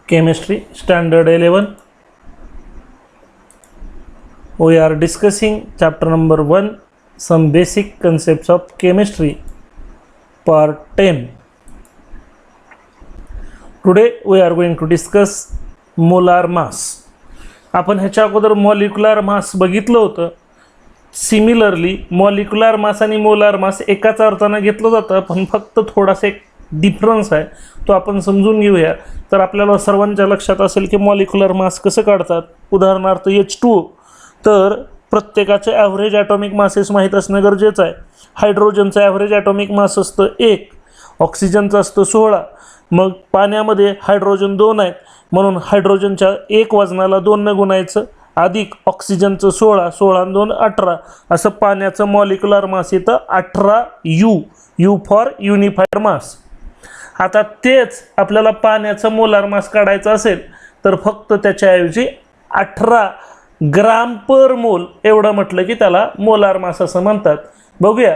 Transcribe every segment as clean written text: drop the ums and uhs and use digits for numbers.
Chemistry Standard 11. We are discussing chapter number 1, some basic concepts of chemistry, part 10. Today we are going to discuss molar mass. आपण ह्याच्या अगोदर molecular mass बघितलं होतं. Similarly molecular mass आणि molar mass एकाच अर्थाने घेतलं जातं, पण फक्त थोडासा एक डिफरन्स आहे, तो आपण समजून घेऊया. तर आपल्याला सर्वांच्या लक्षात असेल की मॉलिक्युलर मास कसं काढतात. उदाहरणार्थ H2O, तर प्रत्येकाचे ॲव्हरेज ॲटॉमिक मासेस माहीत असणं गरजेचं आहे. हायड्रोजनचं ॲव्हरेज ॲटॉमिक मास असतं 1, ऑक्सिजनचं असतं 16. मग पाण्यामध्ये हायड्रोजन 2 आहेत, म्हणून हायड्रोजनच्या 1 वजनाला 2 ने गुणायचं, अधिक ऑक्सिजनचं 16, 16 आणि 2 18, असं पाण्याचं मॉलिक्युलर मास येतं 18U. You for unified mass. आता तेच आपल्याला पाण्याचं मोलार मास काढायचं असेल तर फक्त त्याच्याऐवजी 18 ग्राम पर मोल एवढं म्हटलं की त्याला मोलार मास असं म्हणतात. बघूया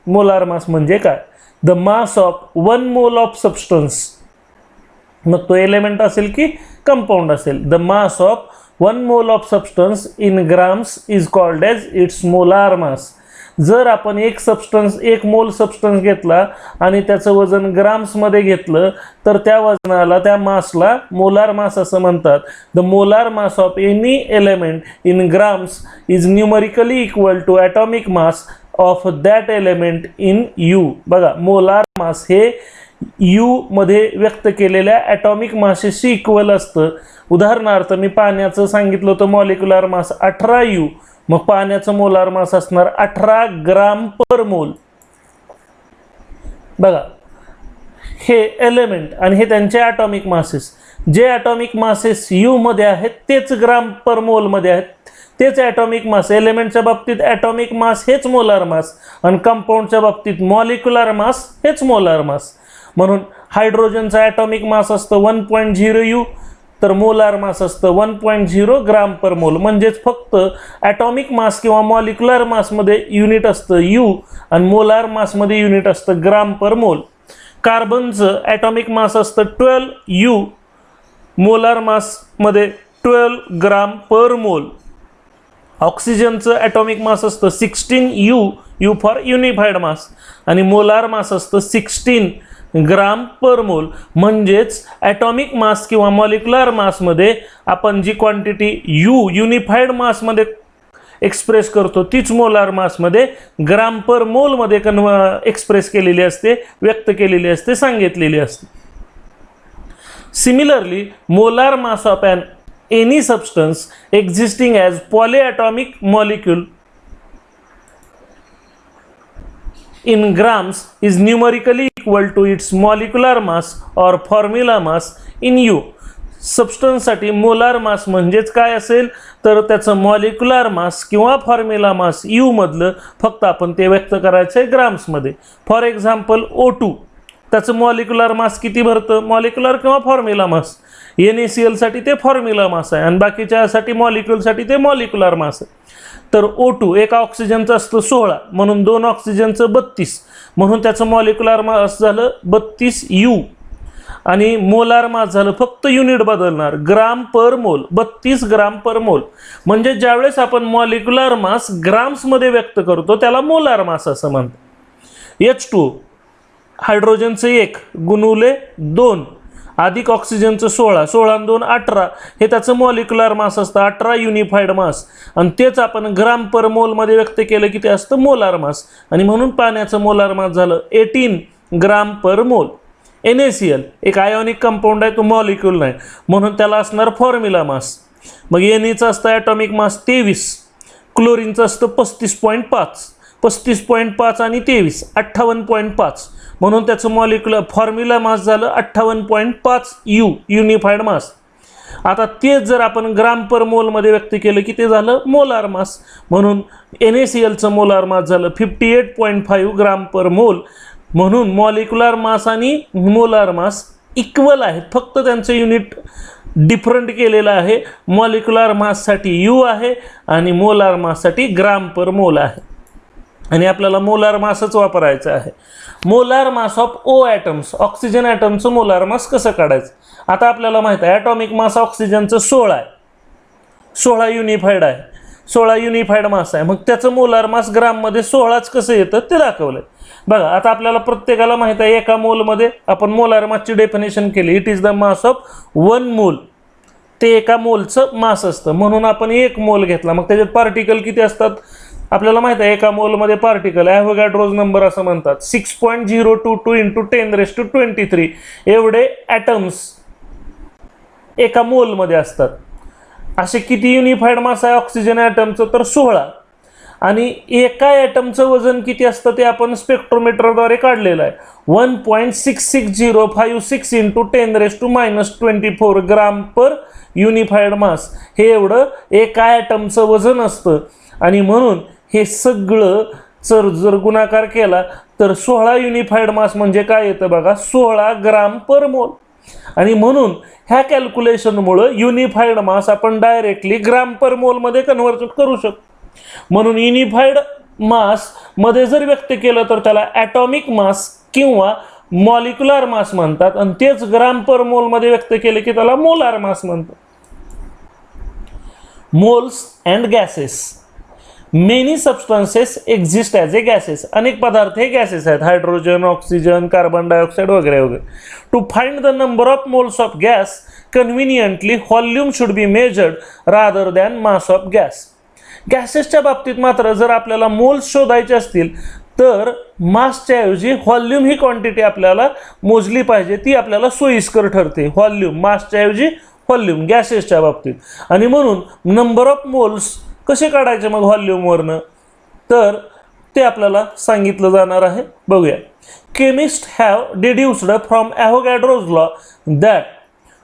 मोलार मास म्हणजे काय. The mass of 1 mole of substance, मग तो एलिमेंट असेल की कंपाऊंड असेल. The mass of 1 mole of substance in grams is called as its molar mass. जर आपण एक सबस्टन्स 1 मोल सबस्टन्स घेतला आणि त्याचं वजन ग्राम्समध्ये घेतलं तर त्या वजनाला, त्या मासला मोलार मास असं म्हणतात. The molar mass of any element in grams is numerically equal to atomic mass of that element in u. बघा, मोलार मास हे यू मध्ये व्यक्त केलेल्या ॲटॉमिक मासेसशी इक्वल असतं. उदाहरणार्थ मी पाण्याचं सांगितलं होतं मॉलिक्युलर मास 18U, मग पाण्याचं मोलार मास असणार 18 ग्राम पर मोल. बघा, हे एलिमेंट आणि हे त्यांचे ॲटॉमिक मासेस, जे ॲटॉमिक मासेस यू मध्ये आहेत तेच ग्राम पर मोल मध्ये आहेत, तेच ॲटॉमिक मास. एलिमेंटच्या बाबतीत ॲटॉमिक मास हेच मोलार मास आणि कंपाऊंडच्या बाबतीत मॉलिक्युलर मास हेच मोलार मास. म्हणून हायड्रोजनचा ॲटॉमिक मास असतं 1.0U, तर मोलार मास असतं 1.0 ग्राम पर मोल. म्हणजेच फक्त ॲटॉमिक मास किंवा मॉलिक्युलर मासमध्ये युनिट असतं यू आणि मोलार मासमध्ये युनिट असतं ग्राम पर मोल. कार्बनचं ॲटॉमिक मास असतं 12U, मोलार मासमध्ये 12 ग्राम पर मोल. ऑक्सिजनचं ॲटॉमिक मास असतं 16U, you for unified mass, आणि मोलार मास असतं 16 ग्राम पर मोल. म्हणजेच ॲटॉमिक मास किंवा मॉलिक्युलर मासमध्ये आपण जी क्वांटिटी यू युनिफाईड मासमध्ये एक्सप्रेस करतो तीच मोलार मासमध्ये ग्राम पर मोलमध्ये एक्सप्रेस केलेली असते, व्यक्त केलेली असते, सांगितलेली असते. Similarly molar mass of an any substance existing as polyatomic molecule in grams is numerically equal to its molecular mass or formula mass in U. सबस्टन्ससाठी मोलार मास म्हणजेच काय असेल तर त्याचं मॉलिक्युलर मास किंवा फॉर्म्युला मास यू मधलं, फक्त आपण ते व्यक्त करायचं आहे ग्राम्समध्ये. फॉर एक्झाम्पल O2, त्याचं मॉलिक्युलर मास किती भरतं, मॉलिक्युलर किंवा फॉर्म्युला मास. NaCl साठी ते फॉर्म्युला मास आहे आणि बाकीच्यासाठी मॉलिक्युलसाठी ते मॉलिक्युलर मास आहे. तर O2 एका ऑक्सिजनचं असतं 16, म्हणून 2 ऑक्सिजनचं 32, म्हणून त्याचं मॉलिक्युलर मास झालं 32U आणि मोलार मास झालं, फक्त युनिट बदलणार, ग्राम पर मोल, 32 ग्राम पर मोल. म्हणजे ज्यावेळेस आपण मॉलिक्युलर मास ग्राम्समध्ये व्यक्त करतो त्याला मोलार मास असं म्हणतात. H2O, हायड्रोजनचं 1 गुणुले 2 अधिक ऑक्सिजनचं 16, 16 आणि 2 18, हे त्याचं मॉलिक्युलर मास असतं 18 युनिफाईड मास, आणि तेच आपण ग्राम पर मोलमध्ये व्यक्त केलं की ते असतं मोलार मास. आणि म्हणून पाण्याचं मोलार मास झालं 18 ग्राम पर मोल. NaCl एक आयोनिक कंपाऊंड आहे, तो मॉलिक्यूल नाही, म्हणून त्याला असणार फॉर्म्युला मास. मग Na असतं ॲटॉमिक मास 23, क्लोरीनचं असतं 35.5, 35.5 आणि 23 58.5, म्हणून त्याचं मॉलिक्युलर फॉर्म्युला मास झालं 58.5U युनिफाईड मास. आता तेच जर आपण ग्राम पर मोलमध्ये व्यक्त केलं की ते झालं मोलार मास. म्हणून NaClचं मोलार मास झालं 58.5 ग्राम पर मोल. म्हणून मॉलिक्युलर मास आणि मोलार मास इक्वल आहेत, फक्त त्यांचं युनिट डिफरंट केलेलं आहे. मॉलिक्युलर माससाठी U आहे आणि मोलार माससाठी ग्राम पर मोल आहे. आणि आपल्याला मोलार मासच वापरायचं आहे. Molar mass of O atoms, oxygen ॲटमचं मोलार मास कसं काढायचं. आता आपल्याला माहित आहे ॲटॉमिक मास ऑक्सिजनचं 16 आहे, 16 युनिफाईड आहे, 16 युनिफाईड मास आहे. मग त्याचं मोलार मास ग्राममध्ये 16च कसं येतं ते दाखवलंय. बघा आता आपल्याला प्रत्येकाला माहित आहे एका मोलमध्ये आपण मोलार मासची डेफिनेशन केली, it is the mass of 1 मोल. ते एका मोलचं मास असतं, म्हणून आपण 1 मोल घेतला. मग त्याच्यात पार्टिकल किती असतात आपल्याला माहित आहे, एका मोलमध्ये पार्टिकल ॲव्होगॅड्रोज नंबर असं म्हणतात 6.022 × 1023 एवढे ॲटम्स एका मोलमध्ये असतात. असे किती युनिफाईड मास आहे ऑक्सिजन ॲटमचं तर 16. आणि एका ॲटमचं वजन किती असतं ते आपण स्पेक्ट्रोमीटरद्वारे काढलेलं आहे 1.66056 × 10⁻⁻24 ग्राम पर युनिफाईड मास. हे एवढं एका ॲटमचं वजन असतं. आणि म्हणून हे सगळं जर गुणाकार केला तर 16 युनिफाईड मास म्हणजे काय येतं बघा 16 ग्राम पर मोल. आणि म्हणून ह्या कॅल्क्युलेशनमुळं युनिफाईड मास आपण डायरेक्टली ग्राम पर मोलमध्ये कन्व्हर्ट करू शकतो. म्हणून युनिफाईड मास मध्ये जर व्यक्त केलं तर त्याला ॲटॉमिक मास किंवा मॉलिक्युलर मास म्हणतात, आणि तेच ग्राम पर मोलमध्ये व्यक्त केले की त्याला मोलार मास म्हणतात. Moles and gases. Many substances exist as A gases. अनेक पदार्थ हे गॅसेस आहेत, हायड्रोजन, ऑक्सिजन, कार्बन डायऑक्साईड वगैरे वगैरे. To find the number of moles of gas conveniently volume should be measured rather than mass of gas. गॅसेसच्या बाबतीत मात्र जर आपल्याला मोल्स शोधायचे असतील तर मासच्या ऐवजी व्हॉल्यूम ही क्वांटिटी आपल्याला मोजली पाहिजे, ती आपल्याला सोयीस्कर ठरते. व्हॉल्यूम, मासच्या ऐवजी व्हॉल्यूम गॅसेसच्या बाबतीत. आणि म्हणून नंबर ऑफ मोल्स कसे काढायचे मग व्हॉल्यूमवरनं तर ते आपल्याला सांगितलं जाणार आहे. बघूया. Chemist have deduced from Avogadro's law that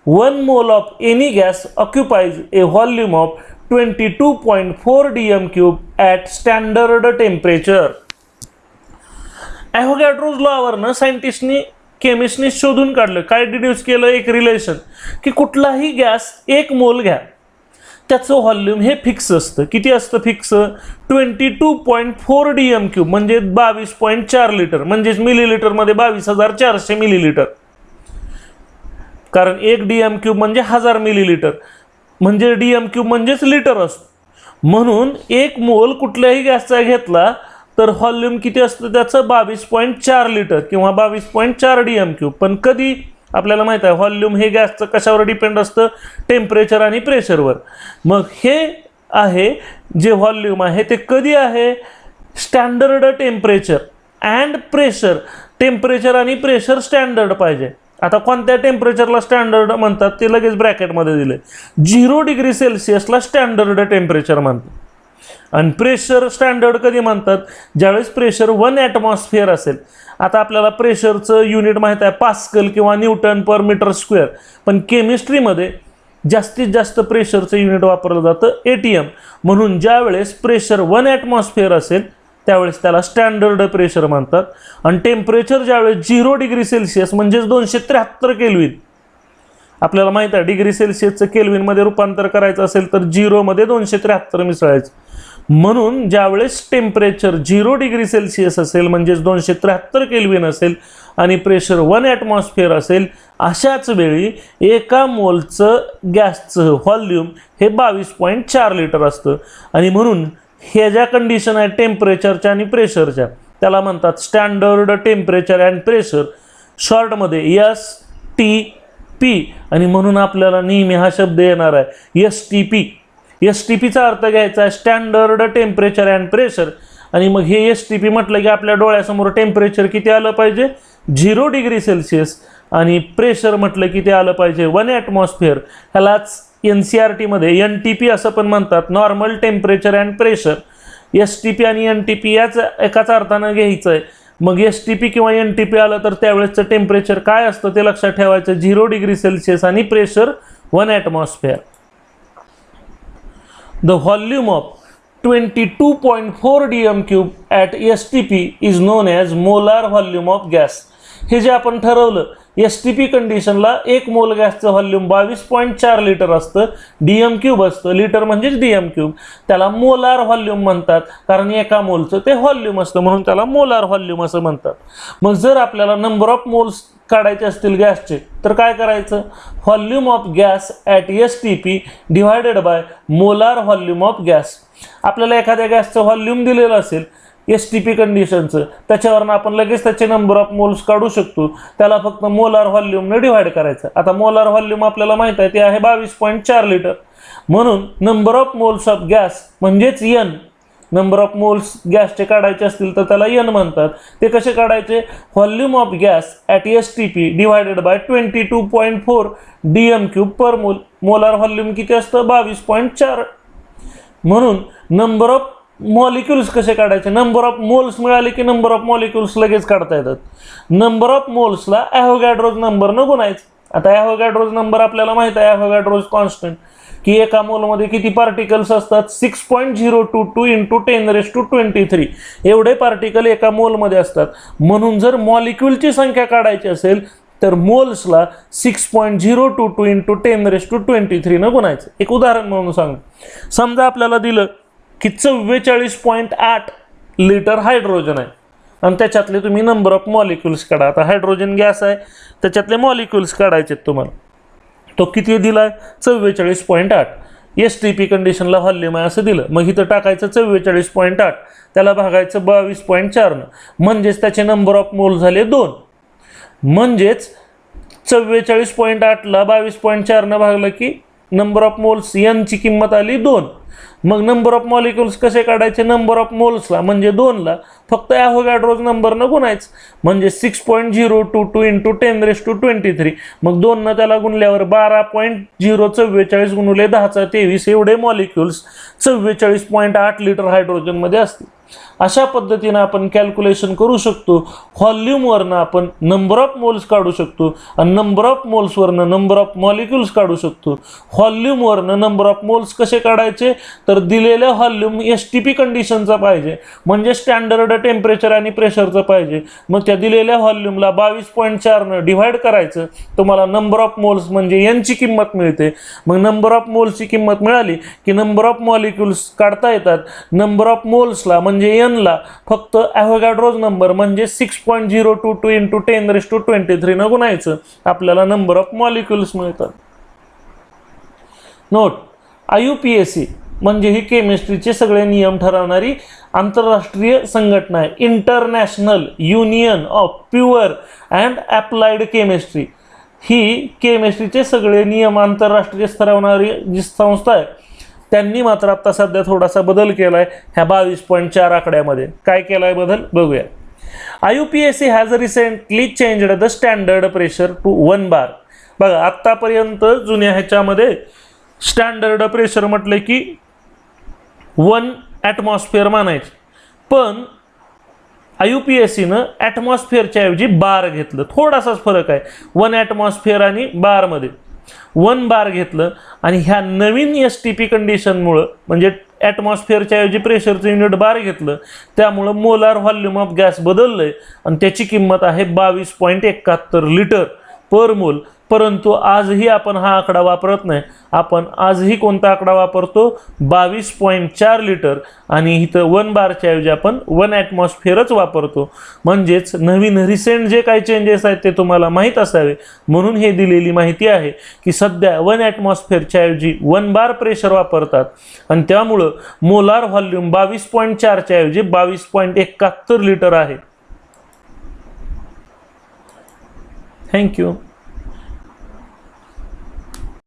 1 mole of any gas occupies a volume of 22.4 dm³ at standard temperature. Avogadro's लॉवरनं सायंटिस्टनी केमिस्टनी शोधून काढलं, काय डिड्यूस केलं, एक रिलेशन की कुठलाही गॅस 1 मोल घ्या, त्याचं व्हॉल्यूम हे फिक्स असतं. किती असतं फिक्स 22.4 dm³ म्हणजे 22.4 लिटर, म्हणजेच मिलीलिटरमध्ये 22,400 मिलीलिटर. कारण 1 dm³ म्हणजे 1000 मिलीलिटर, म्हणजे dm³ म्हणजेच लिटर असतो. म्हणून 1 मोल कुठल्याही गॅसचा घेतला तर व्हॉल्यूम किती असतं त्याचं 22.4 लिटर किंवा 22.4 dm³. पण कधी आपल्याला माहित आहे व्हॉल्यूम हे गॅसचं कशावर डिपेंड असतं, टेम्परेचर आणि प्रेशरवर. मग हे आहे जे व्हॉल्यूम आहे ते कधी आहे standard temperature and pressure. Temperature आणि प्रेशर स्टँडर्ड पाहिजे. आता कोणत्या टेम्परेचरला स्टँडर्ड म्हणतात ते लगेच ब्रॅकेटमध्ये दिले. 0 डिग्री सेल्सिअसला स्टँडर्ड टेम्परेचर म्हणतात. आणि प्रेशर स्टँडर्ड कधी म्हणतात ज्यावेळेस प्रेशर 1 ॲटमॉस्फिअर असेल. आता आपल्याला प्रेशरचं युनिट माहीत आहे पास्कल किंवा न्यूटन पर मीटर स्क्वेअर, पण केमिस्ट्रीमध्ये जास्तीत जास्त प्रेशरचं युनिट वापरलं जातं ATM. म्हणून ज्यावेळेस प्रेशर 1 ॲटमॉस्फिअर असेल त्यावेळेस त्याला स्टँडर्ड प्रेशर म्हणतात. आणि टेम्परेचर ज्यावेळेस 0 डिग्री सेल्सिअस म्हणजेच 273 केल्विन, आपल्याला माहीत आहे डिग्री सेल्सिअसचं केल्विनमध्ये रूपांतर करायचं असेल तर 0 मध्ये 273 मिसळायचं. म्हणून ज्यावेळेस टेम्परेचर 0 डिग्री सेल्सिअस असेल म्हणजेच 273 केल्विन असेल आणि प्रेशर 1 ॲटमॉस्फिअर असेल, अशाच वेळी एका मोलचं गॅसचं व्हॉल्यूम हे 22.4 लिटर असतं. आणि म्हणून हे ज्या कंडिशन आहेत टेम्परेचरच्या आणि प्रेशरच्या त्याला म्हणतात स्टँडर्ड टेम्परेचर अँड प्रेशर, शॉर्टमध्ये STP. आणि म्हणून आपल्याला नेहमी हा शब्द येणार आहे STP. STPचा अर्थ घ्यायचा आहे स्टँडर्ड टेम्परेचर अँड प्रेशर. आणि मग हे STP म्हटलं की आपल्या डोळ्यासमोर टेम्परेचर किती आलं पाहिजे 0 डिग्री सेल्सिअस आणि प्रेशर म्हटलं की ते आलं पाहिजे 1 ॲटमॉस्फिअर. ह्यालाच NCERT मध्ये NTP असं पण म्हणतात, normal temperature and pressure. STP आणि NTP याच एकाच अर्थानं घ्यायचं आहे. मग STP किंवा NTP आलं तर त्यावेळेसचं टेम्परेचर काय असतं ते लक्षात ठेवायचं 0 डिग्री सेल्सिअस आणि pressure 1 atmosphere. The volume of 22.4 dm³ at STP is known as molar volume of gas. हे जे आपण ठरवलं एस-टी-पी कंडिशनला 1 मोल गॅसचं व्हॉल्यूम 22.4 लिटर असतं, डीएम क्यूब असतं, लिटर म्हणजेच डीएम क्यूब. त्याला मोलार व्हॉल्यूम म्हणतात, कारण एका मोलचं ते व्हॉल्यूम असतं म्हणून त्याला मोलार व्हॉल्यूम असं म्हणतात. मग जर आपल्याला नंबर ऑफ मोल्स काढायचे असतील गॅसचे तर काय करायचं, volume of gas at STP divided bye molar volume of gas. आपल्याला एखाद्या गॅसचं व्हॉल्यूम दिलेलं असेल एस-टी-पी कंडिशनचं, त्याच्यावरनं आपण लगेच त्याचे नंबर ऑफ मोल्स काढू शकतो. त्याला फक्त मोलार व्हॉल्यूमने डिवाइड करायचं. आता मोलार व्हॉल्यूम आपल्याला माहित आहे ते आहे 22.4 लिटर. म्हणून number of moles of gas म्हणजेच एन, नंबर ऑफ मोल्स गॅसचे काढायचे असतील तर त्याला एन म्हणतात. ते कसे काढायचे, volume of gas at STP divided by 22.4 DM cube per mole. Molar volume किती असतं, 22.4. म्हणून नंबर ऑफ मॉलिक्युल्स कसे काढायचे, नंबर ऑफ मोल्स मिळाले की नंबर ऑफ मॉलिक्युल्स लगेच काढता येतात. नंबर ऑफ मोल्सला ॲव्होगॅड्रोज नंबरनं गुणायचं. आता ॲव्होगॅड्रोज नंबर आपल्याला माहित आहे, ॲव्होगॅड्रोज कॉन्स्टंट, की एका मोलमध्ये किती पार्टिकल्स असतात, 6.022 इंटू 10⁻23 एवढे पार्टिकल एका मोलमध्ये असतात. म्हणून जर मॉलिक्युलची संख्या काढायची असेल तर मोल्सला 6.022 इंटू 10⁻23 न गुणायचं. एक उदाहरण म्हणून सांगू, समजा आपल्याला दिलं की 44.8 लिटर हायड्रोजन आहे आणि त्याच्यातले तुम्ही नंबर ऑफ मॉलिक्युल्स काढा. आता हायड्रोजन गॅस आहे, त्याच्यातले मॉलिक्युल्स काढायचे तुम्हाला. तो किती दिला आहे, 44.8. एस-टी-पी कंडिशनला व्हॉल्यूम आहे असं दिलं. मग इथं टाकायचं 44.8, त्याला भागायचं 22.4 म्हणजेच त्याचे नंबर ऑफ मोल झाले 2. म्हणजेच 44.8ला 22.4 भागलं की नंबर ऑफ मोल्स एनची किंमत आली 2. मग नंबर ऑफ मॉलिक्युल्स कसे काढायचे, नंबर ऑफ मोल्सला म्हणजे 2ला फक्त ॲव्होगॅड्रोज नंबरनं गुणायचं. म्हणजे 6.022 इंटू 10⁻23. मग 2नं त्याला गुणल्यावर 12.044 गुणुले 10⁻23 एवढे मॉलिक्युल्स 44.8 लिटर हायड्रोजनमध्ये असतील. अशा पद्धतीनं आपण कॅल्क्युलेशन करू शकतो. व्हॉल्यूमवरनं आपण नंबर ऑफ मोल्स काढू शकतो आणि नंबर ऑफ मोल्सवरनं नंबर ऑफ मॉलिक्युल्स काढू शकतो. व्हॉल्यूमवरनं नंबर ऑफ मोल्स कसे काढायचे, तर दिलेल्या व्हॉल्यूम एस-टी-पी कंडिशनचा पाहिजे, म्हणजे स्टँडर्ड टेम्परेचर आणि प्रेशरचं पाहिजे. मग त्या दिलेल्या व्हॉल्यूमला 22.4 डिव्हाइड करायचं, तुम्हाला नंबर ऑफ मोल्स म्हणजे एनची किंमत मिळते. मग नंबर ऑफ मोल्सची किंमत मिळाली की नंबर ऑफ मॉलिक्युल्स काढता येतात. नंबर ऑफ मोल्सला म्हणजे एनला फक्त ॲव्होगॅड्रोज नंबर म्हणजे 6.022 इंटू 10⁻23 न गुणायचं, आपल्याला नंबर ऑफ मॉलिक्युल्स मिळतात. नोट, IUPAC म्हणजे ही केमिस्ट्रीचे सगळे नियम ठरवणारी आंतरराष्ट्रीय संघटना आहे. International Union of Pure and Applied Chemistry. ही केमिस्ट्रीचे सगळे नियम आंतरराष्ट्रीय स्तरावणारी जी संस्था आहे, त्यांनी मात्र आता सध्या थोडासा बदल केला आहे ह्या 22.4 आकड्यामध्ये. काय केला आहे बदल बघूया. IUPAC has recently changed the standard pressure to 1 bar. बघा, आत्तापर्यंत जुन्या ह्याच्यामध्ये स्टँडर्ड प्रेशर म्हटले की 1 ॲटमॉस्फिअर मानायचे, पण IUPACनं ॲटमॉस्फिअरच्या ऐवजी बार घेतलं. थोडासाच फरक आहे 1 ॲटमॉस्फिअर आणि बारमध्ये. 1 बार घेतलं आणि ह्या नवीन एस-टी-पी कंडिशनमुळं म्हणजे ॲटमॉस्फिअरच्या ऐवजी प्रेशरचं युनिट बार घेतलं, त्यामुळं मोलार व्हॉल्यूम ऑफ गॅस बदललं आहे आणि त्याची किंमत आहे 22.71 लिटर पर मोल. परंतु आजही आपण हा आकडा वापरत नाही. आपण आजही कोणता आकडा वापरतो, 22.4 लिटर, आणि इथं 1 बारच्या ऐवजी आपण 1 ॲटमॉस्फिअरच वापरतो. म्हणजेच नवीन रिसेंट जे काही चेंजेस आहेत ते तुम्हाला माहीत असावे म्हणून हे दिलेली माहिती आहे की सध्या 1 ॲटमॉस्फिअरच्या ऐवजी 1 बार प्रेशर वापरतात आणि त्यामुळं मोलार व्हॉल्यूम 22.4च्या ऐवजी 22.71 लिटर आहे. थँक्यू.